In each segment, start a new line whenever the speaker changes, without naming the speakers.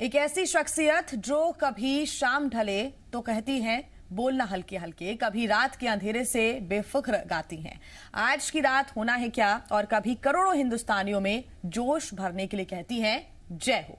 एक ऐसी शख्सियत जो कभी शाम ढले तो कहती हैं बोलना हल्के हल्के, कभी रात के अंधेरे से बेफिक्र गाती हैं आज की रात होना है क्या, और कभी करोड़ों हिंदुस्तानियों में जोश भरने के लिए कहती हैं जय हो।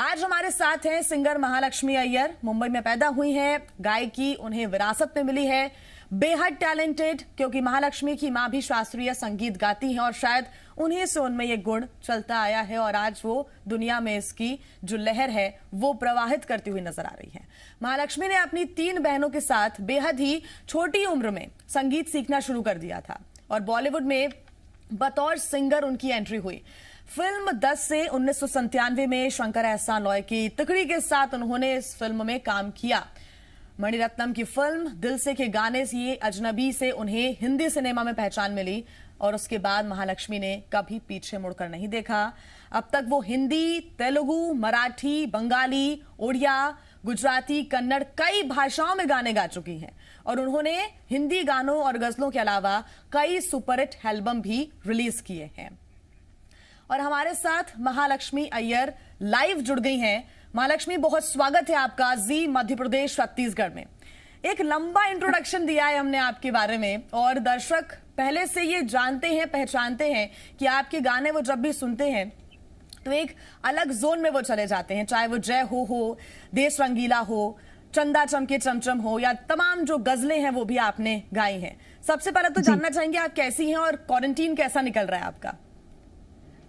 आज हमारे साथ हैं सिंगर महालक्ष्मी अय्यर। मुंबई में पैदा हुई हैं, गायकी उन्हें विरासत में मिली है। बेहद टैलेंटेड, क्योंकि महालक्ष्मी की मां भी शास्त्रीय संगीत गाती हैं और शायद उन्हीं से उनमें ये गुण चलता आया है और आज वो दुनिया में इसकी जो लहर है वो प्रवाहित करती हुई नजर आ रही है। महालक्ष्मी ने अपनी 3 बहनों के साथ बेहद ही छोटी उम्र में संगीत सीखना शुरू कर दिया था और बॉलीवुड में बतौर सिंगर उनकी एंट्री हुई। फिल्म 10 से 1997 में शंकर एहसान लॉय की तिकड़ी के साथ उन्होंने इस फिल्म में काम किया। मणिरत्नम की फिल्म दिल से के गाने से ये अजनबी से उन्हें हिंदी सिनेमा में पहचान मिली और उसके बाद महालक्ष्मी ने कभी पीछे मुड़कर नहीं देखा। अब तक वो हिंदी, तेलुगु, मराठी, बंगाली, उड़िया, गुजराती, कन्नड़ कई भाषाओं में गाने गा चुकी हैं और उन्होंने हिंदी गानों और गजलों के अलावा कई सुपरहिट एल्बम भी रिलीज किए हैं। और हमारे साथ महालक्ष्मी अय्यर लाइव जुड़ गई हैं। महालक्ष्मी, बहुत स्वागत है आपका जी मध्य प्रदेश छत्तीसगढ़ में। एक लंबा इंट्रोडक्शन दिया है हमने आपके बारे में और दर्शक पहले से ये जानते हैं, पहचानते हैं कि आपके गाने वो जब भी सुनते हैं तो एक अलग जोन में वो चले जाते हैं, चाहे वो जय हो, देश रंगीला हो, चंदा चमके चमचम हो या तमाम जो गजलें हैं वो भी आपने गाई हैं। सबसे पहले तो जानना चाहेंगे आप कैसी हैं और क्वारंटीन कैसा निकल रहा है आपका?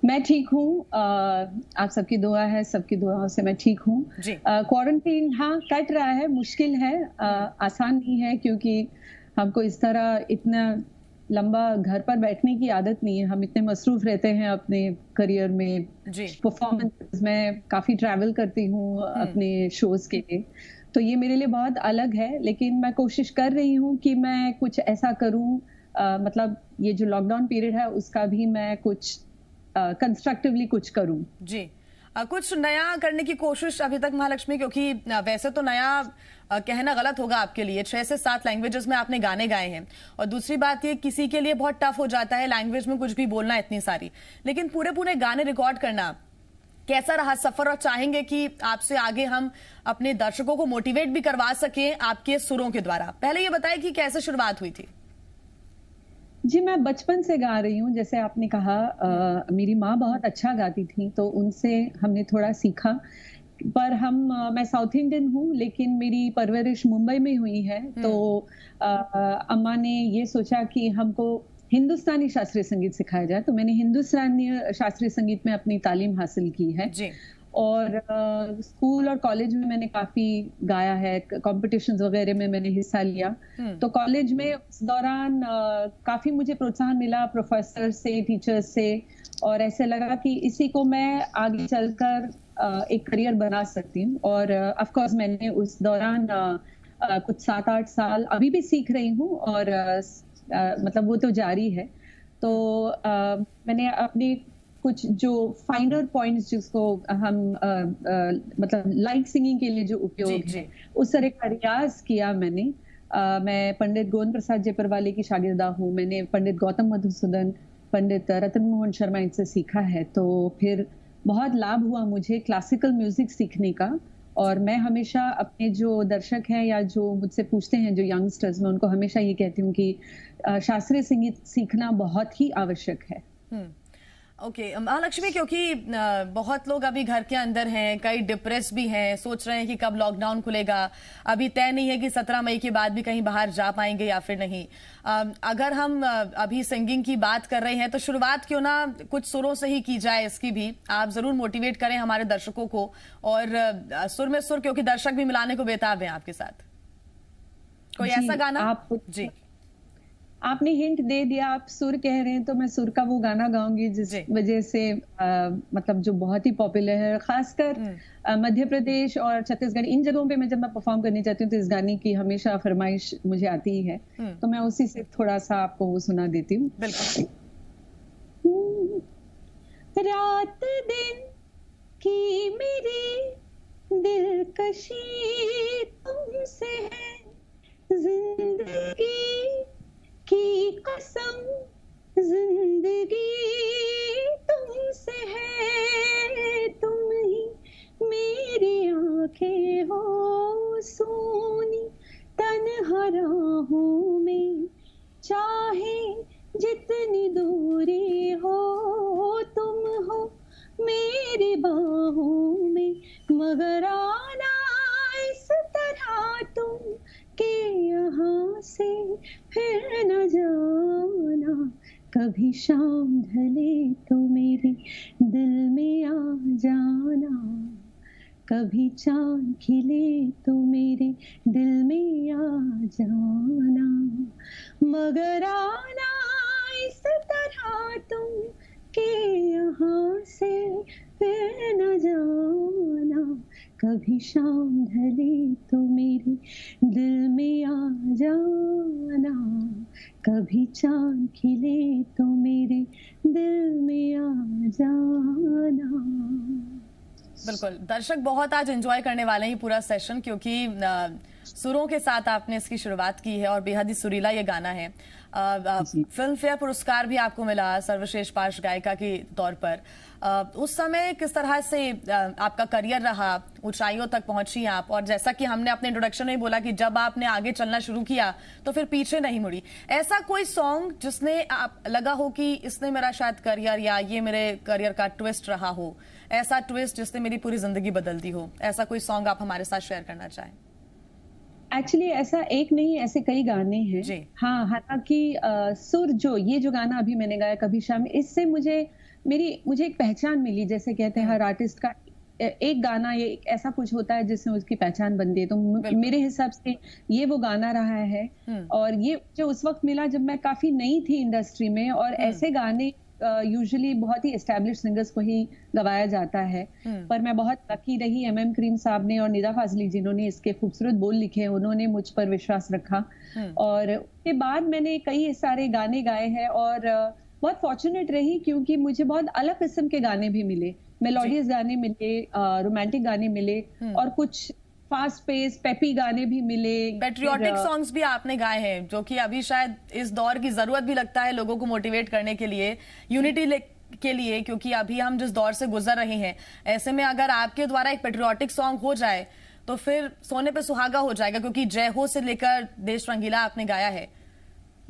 मैं ठीक हूँ, आप सबकी दुआ है, सबकी दुआओं से मैं ठीक हूँ। क्वारंटीन हाँ कट रहा है, मुश्किल है, आसान नहीं है क्योंकि हमको इस तरह इतना लंबा घर पर बैठने की आदत नहीं है। हम इतने मसरूफ रहते हैं अपने करियर में, परफॉर्मेंस में काफी ट्रैवल करती हूँ अपने शोज के लिए, तो ये मेरे लिए बहुत अलग है। लेकिन मैं कोशिश कर रही हूँ कि मैं कुछ ऐसा करूँ, मतलब ये जो लॉकडाउन पीरियड है उसका भी मैं कुछ कंस्ट्रक्टिवली कुछ करूं। जी,
कुछ नया करने की कोशिश अभी तक महालक्ष्मी, क्योंकि वैसे तो नया कहना गलत होगा आपके लिए, 6 से 7 लैंग्वेजेस में आपने गाने गाए हैं और दूसरी बात ये किसी के लिए बहुत टफ हो जाता है लैंग्वेज में कुछ भी बोलना इतनी सारी, लेकिन पूरे पूरे गाने रिकॉर्ड करना कैसा रहा सफर, और चाहेंगे कि आपसे आगे हम अपने दर्शकों को मोटिवेट भी करवा सकें आपके सुरों के द्वारा। पहले ये बताएं कि कैसे शुरुआत हुई थी?
जी, मैं बचपन से गा रही हूँ। जैसे आपने कहा, मेरी माँ बहुत अच्छा गाती थी तो उनसे हमने थोड़ा सीखा, पर मैं साउथ इंडियन हूँ लेकिन मेरी परवरिश मुंबई में हुई है। तो अम्मा ने ये सोचा कि हमको हिंदुस्तानी शास्त्रीय संगीत सिखाया जाए, तो मैंने हिंदुस्तानी शास्त्रीय संगीत में अपनी तालीम हासिल की है जी। और स्कूल और कॉलेज में मैंने काफी गाया है, कॉम्पिटिशन्स वगैरह में मैंने हिस्सा लिया। तो कॉलेज में उस दौरान काफी मुझे प्रोत्साहन मिला प्रोफेसर से, टीचर से, और ऐसे लगा कि इसी को मैं आगे चलकर एक करियर बना सकती हूँ। और ऑफ कोर्स मैंने उस दौरान कुछ 7-8 साल अभी भी सीख रही हूँ और मतलब वो तो जारी है। तो मैंने अपनी कुछ जो फाइनर पॉइंट्स जिसको हम मतलब लाइट सिंगिंग के लिए जो उपयोग है उस तरह का रियाज किया मैंने। मैं पंडित गोविंद प्रसाद जेपरवाले की शागिर्दा हूँ। मैंने पंडित गौतम मधुसूदन, पंडित रतन मोहन शर्मा इनसे सीखा है। तो फिर बहुत लाभ हुआ मुझे क्लासिकल म्यूजिक सीखने का। और मैं हमेशा अपने जो दर्शक हैं या जो मुझसे पूछते हैं, जो यंगस्टर्स, मैं उनको हमेशा ये कहती हूँ कि शास्त्रीय संगीत सीखना बहुत ही आवश्यक है।
ओके महालक्ष्मी, क्योंकि बहुत लोग अभी घर के अंदर हैं, कई डिप्रेस भी हैं, सोच रहे हैं कि कब लॉकडाउन खुलेगा। अभी तय नहीं है कि 17 मई के बाद भी कहीं बाहर जा पाएंगे या फिर नहीं। अगर हम अभी सिंगिंग की बात कर रहे हैं तो शुरुआत क्यों ना कुछ सुरों से ही की जाए, इसकी भी आप जरूर मोटिवेट करें हमारे दर्शकों को। और सुर में सुर, क्योंकि दर्शक भी मिलाने को बेताब हैं आपके साथ। कोई ऐसा गाना जी?
आपने हिंट दे दिया, आप सुर कह रहे हैं तो मैं सुर का वो गाना गाऊंगी जिस वजह से मतलब जो बहुत ही पॉपुलर है, खासकर मध्य प्रदेश और छत्तीसगढ़, इन जगहों पे मैं जब मैं परफॉर्म करनी चाहती हूँ तो इस गाने की हमेशा फरमाइश मुझे आती ही है। तो मैं उसी से थोड़ा सा आपको वो सुना देती हूँ। रात दिन की मेरी दिलकशी तुमसे है, जिंदगी की कसम जिंदगी तुमसे है, तुम ही मेरी कभी शाम ढले तो मेरे दिल में आ जाना, कभी चांद खिले तो मेरे दिल में आ जाना, मगर आना इस तरह तुम के यहाँ से फिर न जाना, कभी शाम ढले तो मेरे दिल में आ जाना, कभी चांद खिले तो मेरे दिल में आ जाना।
बिल्कुल, दर्शक बहुत आज एंजॉय करने वाले हैं पूरा सेशन, क्योंकि सुरों के साथ आपने इसकी शुरुआत की है और बेहद ही सुरीला ये गाना है। फिल्म फेयर पुरस्कार भी आपको मिला सर्वश्रेष्ठ पार्श्व गायिका के तौर पर। उस समय किस तरह से आपका करियर रहा, ऊंचाइयों तक पहुंची आप, और जैसा कि हमने अपने इंट्रोडक्शन में बोला कि जब आपने आगे चलना शुरू किया तो फिर पीछे नहीं मुड़ी, ऐसा कोई सॉन्ग जिसने आप लगा हो कि इसने मेरा शायद करियर या ये मेरे करियर का ट्विस्ट रहा हो, ऐसा ट्विस्ट जिसने मेरी पूरी जिंदगी बदल दी हो, ऐसा कोई सॉन्ग आप हमारे साथ शेयर करना चाहें?
एक्चुअली ऐसा एक नहीं, ऐसे कई गाने हैं। हाँ, हालांकि सुर ये जो गाना अभी मैंने गाया कभी शाम, इससे मुझे एक पहचान मिली। जैसे कहते हैं हर आर्टिस्ट का एक गाना ये ऐसा कुछ होता है जिससे उसकी पहचान बनती है, तो मेरे हिसाब से ये वो गाना रहा है। और ये जो उस वक्त मिला जब मैं काफी नई थी इंडस्ट्री में, और ऐसे गाने यूजुअली बहुत ही एस्टैब्लिश सिंगर्स को ही गवाया जाता है। पर मैं बहुत लकी रही, एमएम करीम साहब ने और निदा फाजली जिन्होंने इसके खूबसूरत बोल लिखे हैं, उन्होंने मुझ पर विश्वास रखा। और उसके बाद मैंने कई सारे गाने गाए हैं और बहुत फॉर्चुनेट रही, क्योंकि मुझे बहुत अलग किस्म के गाने भी मिले, मेलोडियस गाने मिले, रोमांटिक गाने मिले, और कुछ फास्ट पेस पेपी गाने भी मिले।
पेट्रियोटिक सॉन्ग्स भी आपने गाए हैं, जो कि अभी शायद इस दौर की जरूरत भी लगता है लोगों को मोटिवेट करने के लिए, यूनिटी के लिए, क्योंकि अभी हम जिस दौर से गुजर रहे हैं, ऐसे में अगर आपके द्वारा एक पेट्रियोटिक सॉन्ग हो जाए तो फिर सोने पे सुहागा हो जाएगा, क्योंकि जय हो से लेकर देश रंगीला आपने गाया है।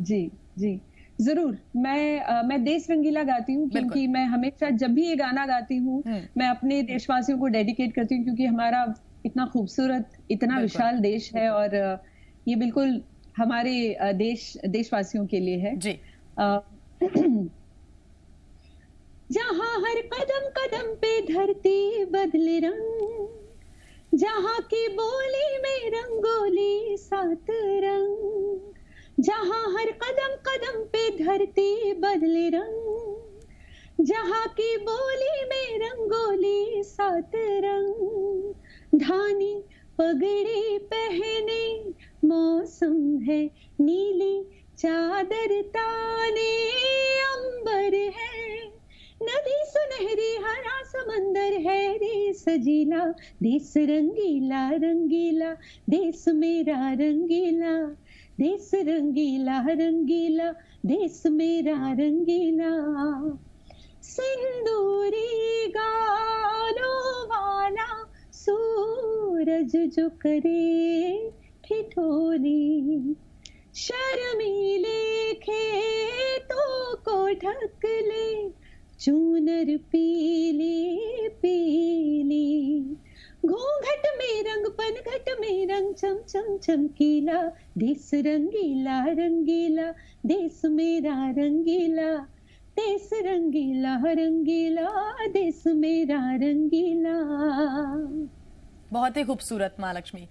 जी जी जरूर, मैं देश रंगीला गाती हूँ, क्योंकि मैं हमेशा जब भी ये गाना गाती हूँ मैं अपने देशवासियों को डेडिकेट करती हूँ, क्योंकि हमारा इतना खूबसूरत, इतना विशाल देश है, और ये बिल्कुल हमारे देशवासियों के लिए है। जी। जहाँ हर कदम कदम पे धरती बदले रंग, जहाँ की बोली में रंगोली सात रंग, जहाँ हर कदम कदम पे धरती बदले रंग, जहाँ की बोली में रंगोली सात रंग, धानी पगड़ी पहने मौसम है नीली चादर ताने अंबर है, नदी सुनहरी हरा समंदर है रे सजीला, देश रंगीला रंगीला देश मेरा रंगीला, देश रंगीला रंगीला देश मेरा रंगीला, सिंदूरी गालों वाला सूरज जो करे ठिठोली, शर्मीले खेतों को ढक ले चूनर पीली पीली, घूंघट में रंग पनघट में रंग चम चम चमकीला, देश रंगीला रंगीला देश मेरा रंगीला, देश रंगीला रंगीला देश मेरा रंगीला।
बहुत ही खूबसूरत महालक्ष्मी।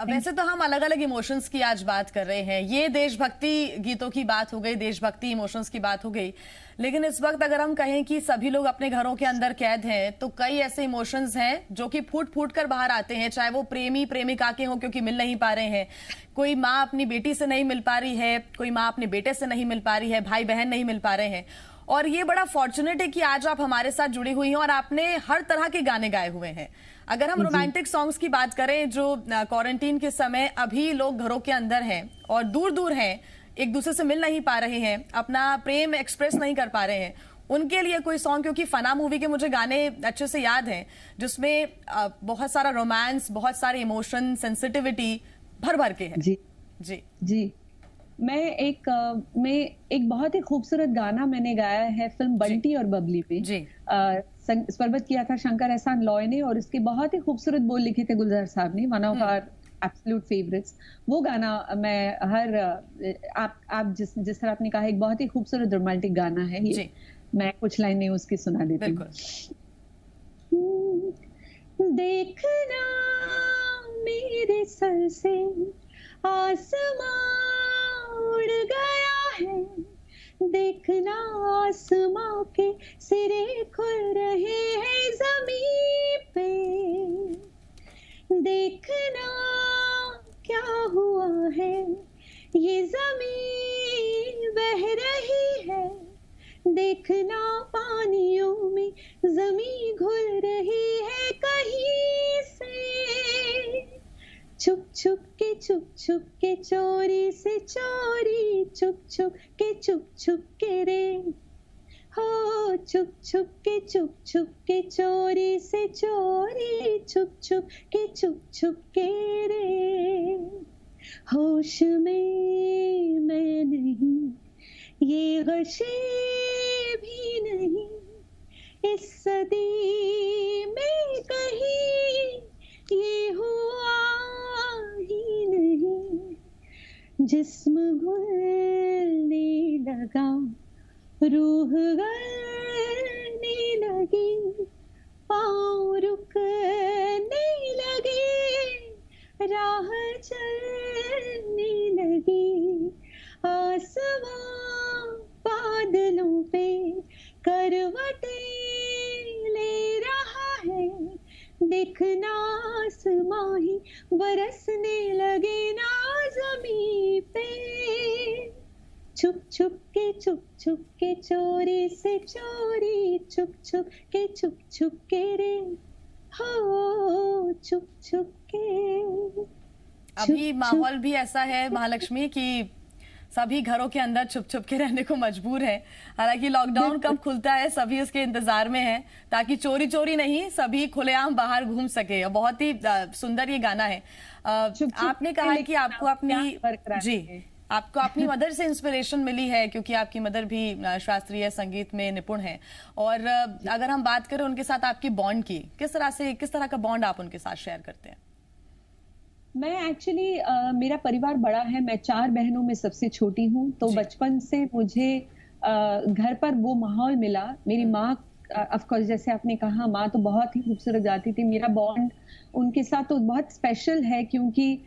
वैसे तो हम अलग अलग इमोशंस की आज बात कर रहे हैं, ये देशभक्ति गीतों की बात हो गई, देशभक्ति इमोशंस की बात हो गई, लेकिन इस वक्त अगर हम कहें कि सभी लोग अपने घरों के अंदर कैद हैं, तो कई ऐसे इमोशंस हैं जो कि फूट फूट कर बाहर आते हैं, चाहे वो प्रेमी प्रेमिका के हों क्योंकि मिल नहीं पा रहे हैं, कोई माँ अपनी बेटी से नहीं मिल पा रही है, कोई माँ अपने बेटे से नहीं मिल पा रही है, भाई बहन नहीं मिल पा रहे हैं। और ये बड़ा फॉर्चुनेट है कि आज आप हमारे साथ जुड़ी हुई हैं और आपने हर तरह के गाने गाए हुए हैं। अगर हम रोमांटिक सॉन्ग्स की बात करें, जो क्वारंटीन के समय अभी लोग घरों के अंदर हैं और दूर दूर हैं, एक दूसरे से मिल नहीं पा रहे हैं, अपना प्रेम एक्सप्रेस नहीं कर पा रहे हैं, उनके लिए कोई सॉन्ग, क्योंकि फना मूवी के मुझे गाने अच्छे से याद हैं जिसमें बहुत सारा रोमांस, बहुत सारे इमोशन, सेंसिटिविटी भर भर के है।
जी जी जी मैं एक बहुत ही खूबसूरत गाना मैंने गाया है फिल्म बंटी और बबली पे। जी स्वरबद्ध किया था शंकर एहसान लॉय ने, और इसके बहुत ही खूबसूरत बोल लिखे थे गुलजार साहब ने, one of our absolute favourites. वो गाना मैं हर आप जिस तरह आपने कहा, एक बहुत ही खूबसूरत रोमांटिक गाना है ये।
जी
मैं कुछ लाइनें उसकी सुना देती हूँ।
बिल्कुल।
देखना मेरे सर से आसमां उड़ गया है, देखना आसमां के सिरे खुल रहे हैं जमीन पे, देखना क्या हुआ है, ये जमीन बह रही है, देखना पानियों में जमीन घुल रही है कहीं से, छुप छुप के चोरी से चोरी, छुप छुप के रे, हो छुप छुप के चोरी से चोरी, छुप के रे, होश में मैं नहीं, ये गशे भी नहीं, इस सदी में कहीं ये हुआ ही नहीं, जिस्म घुलने लगा, रूह गलने लगी, पाँव रुकने लगे, राह चलने लगी, आसमां बादलों पे करवटें ले रहा है, देखना आसमां ही बरसने लगे ना जमीन पे, छुप के चोरी से चोरी, छुप के रे, हो छुप के।
अभी माहौल भी ऐसा है महालक्ष्मी कि सभी घरों के अंदर छुप छुप के रहने को मजबूर है। हालांकि लॉकडाउन कब खुलता है सभी उसके इंतजार में है, ताकि चोरी चोरी नहीं सभी खुलेआम बाहर घूम सके। बहुत ही सुंदर ये गाना है। आपने कहा कि आपको अपनी मदर से इंस्पिरेशन मिली है, क्योंकि आपकी मदर भी शास्त्रीय संगीत में निपुण है। और अगर हम बात करें उनके साथ आपकी बॉन्ड की, किस तरह का बॉन्ड आप उनके साथ शेयर करते हैं?
मैं एक्चुअली मेरा परिवार बड़ा है, मैं 4 बहनों में सबसे छोटी हूँ, तो बचपन से मुझे घर पर वो माहौल मिला। मेरी माँ ऑफ कोर्स जैसे आपने कहा, माँ तो बहुत ही खूबसूरत गाती थी। मेरा बॉन्ड उनके साथ तो बहुत स्पेशल है, क्योंकि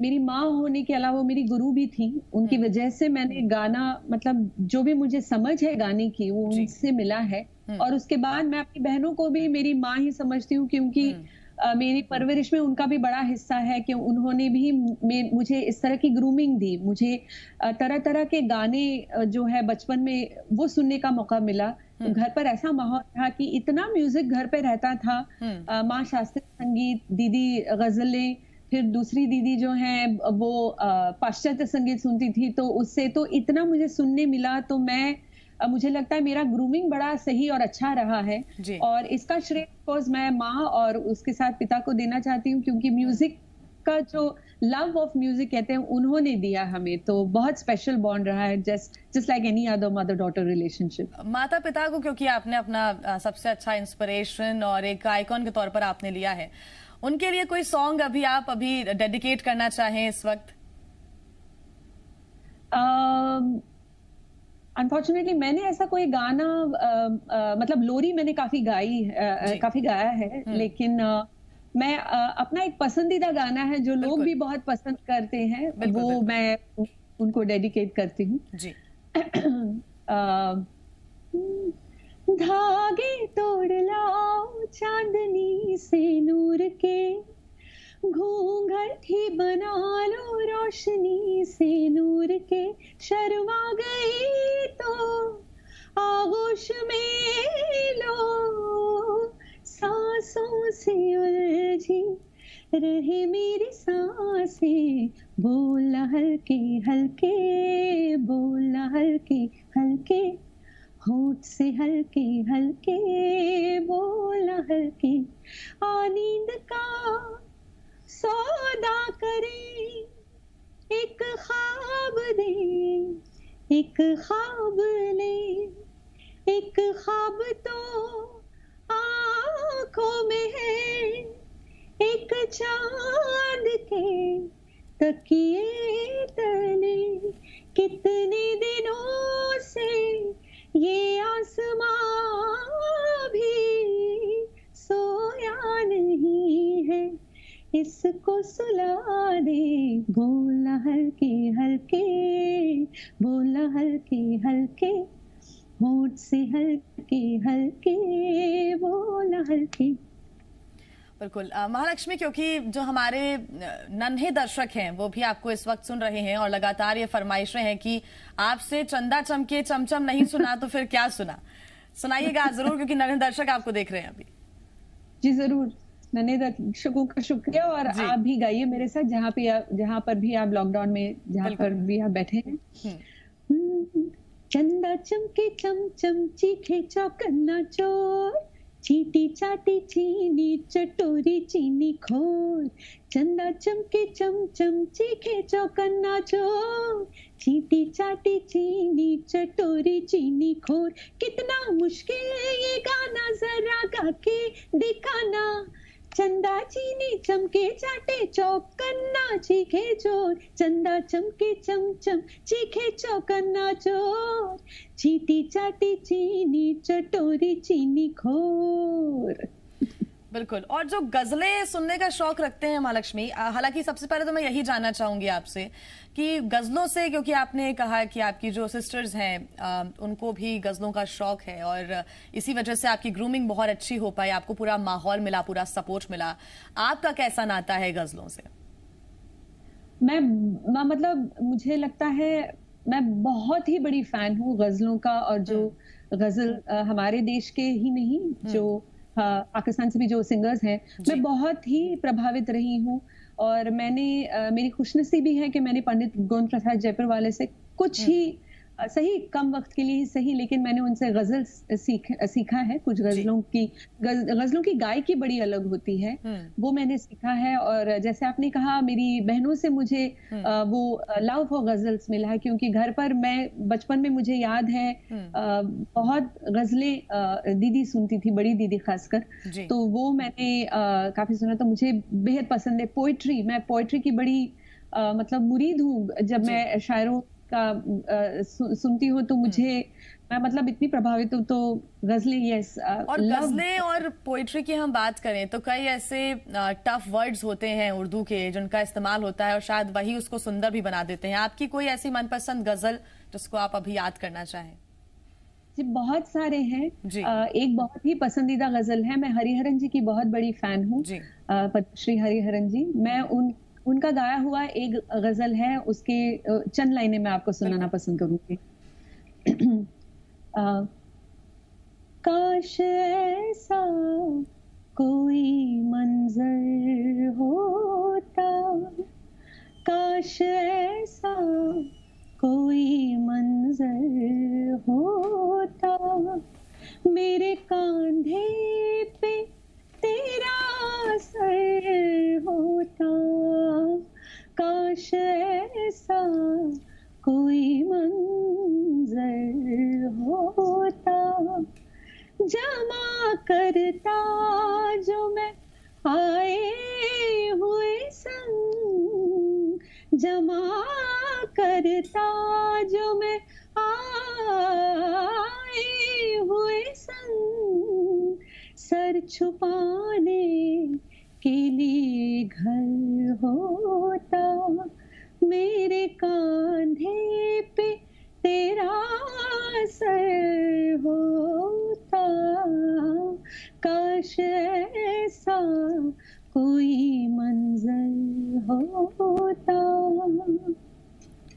मेरी माँ होने के अलावा वो मेरी गुरु भी थी। उनकी वजह से मैंने गाना, मतलब जो भी मुझे समझ है गाने की, वो उनसे मिला है। और उसके बाद मैं अपनी बहनों को भी मेरी माँ ही समझती हूँ, क्योंकि मेरी परवरिश में उनका भी बड़ा हिस्सा है कि उन्होंने भी मुझे इस तरह की ग्रूमिंग दी। मुझे तरह तरह के गाने जो है बचपन में वो सुनने का मौका मिला। तो घर पर ऐसा माहौल था कि इतना म्यूजिक घर पे रहता था। माँ शास्त्रीय संगीत, दीदी गजलें, फिर दूसरी दीदी जो है वो पाश्चात्य संगीत सुनती थी, तो उससे तो इतना मुझे सुनने मिला। तो मुझे लगता है मेरा ग्रूमिंग बड़ा सही और अच्छा रहा है। और इसका श्रेय कोर्स मैं माँ और उसके साथ पिता को देना चाहती हूँ, क्योंकि म्यूजिक का जो लव ऑफ म्यूजिक कहते हैं उन्होंने दिया हमें। तो बहुत स्पेशल बॉन्ड रहा है, just like any other mother daughter relationship.
माता पिता को क्योंकि आपने अपना सबसे अच्छा इंस्पिरेशन और एक आइकॉन के तौर पर आपने लिया है, उनके लिए कोई सॉन्ग आप अभी डेडिकेट करना चाहें इस वक्त?
अनफॉर्चुनेटली मैंने ऐसा कोई गाना मतलब लोरी मैंने काफी गाया है, लेकिन मैं अपना एक पसंदीदा गाना है जो लोग भी बहुत पसंद करते हैं, वो मैं उनको डेडिकेट करती हूँ। धागे तोड़ लाओ चांदनी से नूर के, घूंघट ही बना लो रोशनी से नूर के, शर्मा गई तो आगोश में लो, सांसों से उलझी रहे मेरी सांसें, बोलना हल्के हल्के, बोलना हल्के हल्के, होठ से हल्के हल्के, बोलना हल्के, नींद का सौदा करे, एक ख्वाब दे, एक ख्वाब ले, एक ख्वाब तो आँखों में है, एक चांद के तकिए तले, कितने दिनों से ये आसमां भी सोया नहीं है, इसको सुला दे। बोला हल्के हल्के, बोला हल्के हल्के, होठ से हल्के हल्के, बोला हल्के।
बिल्कुल महालक्ष्मी, क्योंकि जो हमारे नन्हे दर्शक हैं वो भी आपको इस वक्त सुन रहे हैं और लगातार ये फरमाइशें हैं कि आपसे चंदा चमके चमचम नहीं सुना तो फिर क्या सुना। सुनाइएगा जरूर, क्योंकि नन्हे दर्शक आपको देख रहे हैं अभी।
जी जरूर, नन्हे दर्शकों का शुक्रिया, और आप भी गाइए मेरे साथ जहाँ पर भी आप लॉकडाउन में जहाँ पर भी आप बैठे हैं। चंदा चमके चमचम, चीखे चौकन्ना चोर, चीटी चाटी चीनी चटोरी चीनी खोर। चंदा चमके चमचम, चीखे चौकन्ना चोर, चीटी चाटी चीनी चटोरी चीनी खोर। कितना मुश्किल ये गाना, जरा गा के दिखाना। चंदा चीनी चमके चाटे चौकन्ना चीखे चोर, चंदा चमके चमचम चीखे चौकन्ना चोर, चीटी चाटी चीनी चटोरी चीनी खोर।
बिल्कुल। और जो गजलें सुनने का शौक रखते हैं महालक्ष्मी, हालांकि सबसे पहले तो मैं यही जानना चाहूंगी आपसे कि गजलों से, क्योंकि आपने कहा कि आपकी जो सिस्टर्स हैं उनको भी गजलों का शौक है और इसी वजह से आपकी ग्रूमिंग बहुत अच्छी हो पाई, आपको पूरा माहौल मिला, पूरा सपोर्ट मिला। आपका कैसा नाता है गजलों से?
मैं मतलब मुझे लगता है मैं बहुत ही बड़ी फैन हूँ गजलों का, और जो गजल हमारे देश के ही नहीं, जो पाकिस्तान से भी जो सिंगर्स हैं, मैं बहुत ही प्रभावित रही हूँ। और मैंने मेरी खुशनसीबी है कि मैंने पंडित गोविंद प्रसाद जयपुर वाले से कुछ ही सही कम वक्त के लिए ही सही, लेकिन मैंने उनसे गजल सीखा है। कुछ गजलों की गायकी बड़ी अलग होती है, वो मैंने सीखा है। और जैसे आपने कहा, मेरी बहनों से मुझे वो लव फॉर गजल्स मिला है, क्योंकि घर पर मैं बचपन में मुझे याद है बहुत गजलें दीदी सुनती थी, बड़ी दीदी खासकर, तो वो मैंने काफी सुना, तो मुझे बेहद पसंद है। पोइट्री, मैं पोइट्री की बड़ी मतलब मुरीद हूँ। जब मैं शायरों का सुनती हूँ तो मैं मतलब इतनी प्रभावित हूँ। तो गजलें, यस।
और गजलें और पोइट्री की हम बात करें तो कई ऐसे टफ वर्ड्स होते हैं उर्दू के जिनका इस्तेमाल होता है और शायद वही उसको सुंदर भी बना देते हैं। आपकी कोई ऐसी मनपसंद गजल जिसको आप अभी याद करना चाहें?
जी बहुत सारे हैं। एक बहुत ही पसंदीदा गजल है, मैं हरिहरन जी की बहुत बड़ी फैन हूँ, पद्मश्री हरिहरन जी। मैं उनका गाया हुआ एक गजल है, उसके चंद लाइनें मैं आपको सुनाना पसंद करूंगी। काश ऐसा कोई मंजर होता, काश ऐसा कोई मंजर होता, मेरे कांधे पे तेरा सर होता, काश ऐसा कोई मंजर होता, जमा करता जो मैं आए हुए संग, जमा करता जो मैं आए हुए संग, सर छुपाने के लिए घर होता, मेरे कांधे पे तेरा सर होता, काश ऐसा कोई मंजर होता।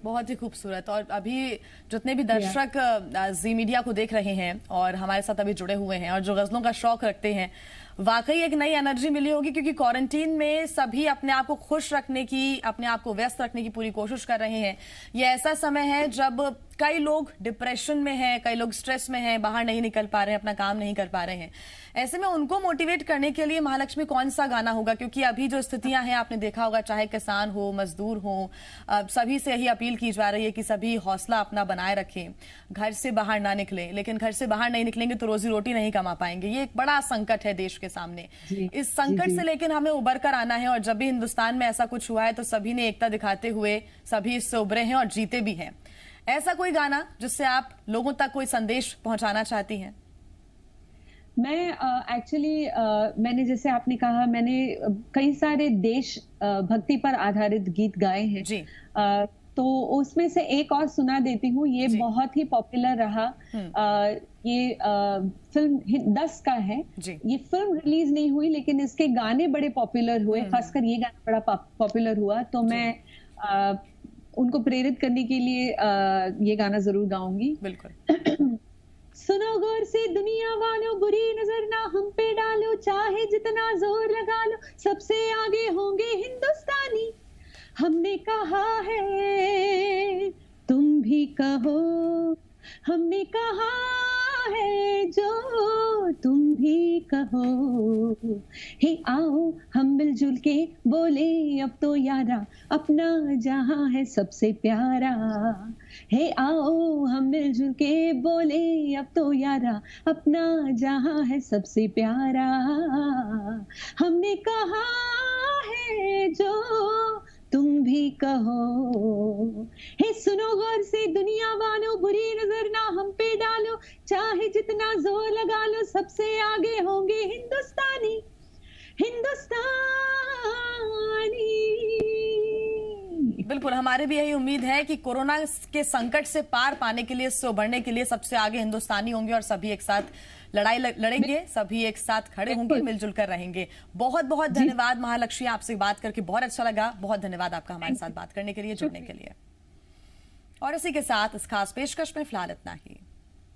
बहुत ही खूबसूरत। और अभी जितने भी दर्शक जी मीडिया को देख रहे हैं और हमारे साथ अभी जुड़े हुए हैं और जो गजलों का शौक रखते हैं, वाकई एक नई एनर्जी मिली होगी, क्योंकि क्वारंटीन में सभी अपने आप को खुश रखने की, अपने आप को व्यस्त रखने की पूरी कोशिश कर रहे हैं। ये ऐसा समय है जब कई लोग डिप्रेशन में हैं, कई लोग स्ट्रेस में हैं, बाहर नहीं निकल पा रहे हैं, अपना काम नहीं कर पा रहे हैं। ऐसे में उनको मोटिवेट करने के लिए महालक्ष्मी कौन सा गाना होगा? क्योंकि अभी जो स्थितियां हैं आपने देखा होगा, चाहे किसान हो, मजदूर हो, सभी से यही अपील की जा रही है कि सभी हौसला अपना बनाए रखें, घर से बाहर ना निकलें। लेकिन घर से बाहर नहीं निकलेंगे तो रोजी रोटी नहीं कमा पाएंगे। ये एक बड़ा संकट है देश के के सामने।
जी,
इस संकट
जी,
से लेकिन हमें उबर कर आना है, और जब भी हिंदुस्तान में ऐसा कुछ हुआ है तो सभी ने एकता दिखाते हुए सभी इससे उभरे हैं और जीते भी हैं। ऐसा कोई गाना जिससे आप लोगों तक कोई संदेश पहुंचाना चाहती हैं?
मैं एक्चुअली मैंने, जैसे आपने कहा, मैंने कई सारे देश भक्ति पर आधारित गीत गाए हैं।
जी।
तो उसमें से एक और सुना देती हूँ, ये
जी।
बहुत ही पॉपुलर रहा। ये फिल्म 10 का है।
जी।
ये फिल्म रिलीज नहीं हुई, लेकिन इसके गाने बड़े पॉपुलर हुए, खासकर ये गाना बड़ा पॉपुलर हुआ। तो मैं उनको प्रेरित करने के लिए ये गाना जरूर गाऊंगी।
बिल्कुल।
सुनो गौर से दुनिया वालों, बुरी नजर ना हम पे डालो, चाहे जितना जोर लगा लो, सबसे आगे होंगे हिंदुस्तानी। हमने कहा है तुम भी कहो, हमने कहा है जो तुम भी कहो। हे आओ हम मिलजुल के बोले अब तो यारा, अपना जहां है सबसे प्यारा। हे आओ हम मिलजुल के बोले अब तो यारा, अपना जहां है सबसे प्यारा। हमने कहा है जो तुम भी कहो। हे सुनो गौर से दुनिया वालों, बुरी नजर ना हम पे डालो, चाहे जितना जोर लगा लो, सबसे आगे होंगे हिंदुस्तानी, हिंदुस्तानी।
बिल्कुल, हमारे भी यही उम्मीद है कि कोरोना के संकट से पार पाने के लिए, इससे उबरने के लिए सबसे आगे हिंदुस्तानी होंगे और सभी एक साथ लड़ाई लड़ेंगे, सभी एक साथ खड़े होंगे, मिलजुल कर रहेंगे। बहुत बहुत धन्यवाद महालक्ष्मी, आपसे बात करके बहुत अच्छा लगा। बहुत धन्यवाद आपका हमारे साथ बात करने के लिए, जुड़ने के लिए। और इसी के साथ इस खास पेशकश में फिलहाल इतना ही।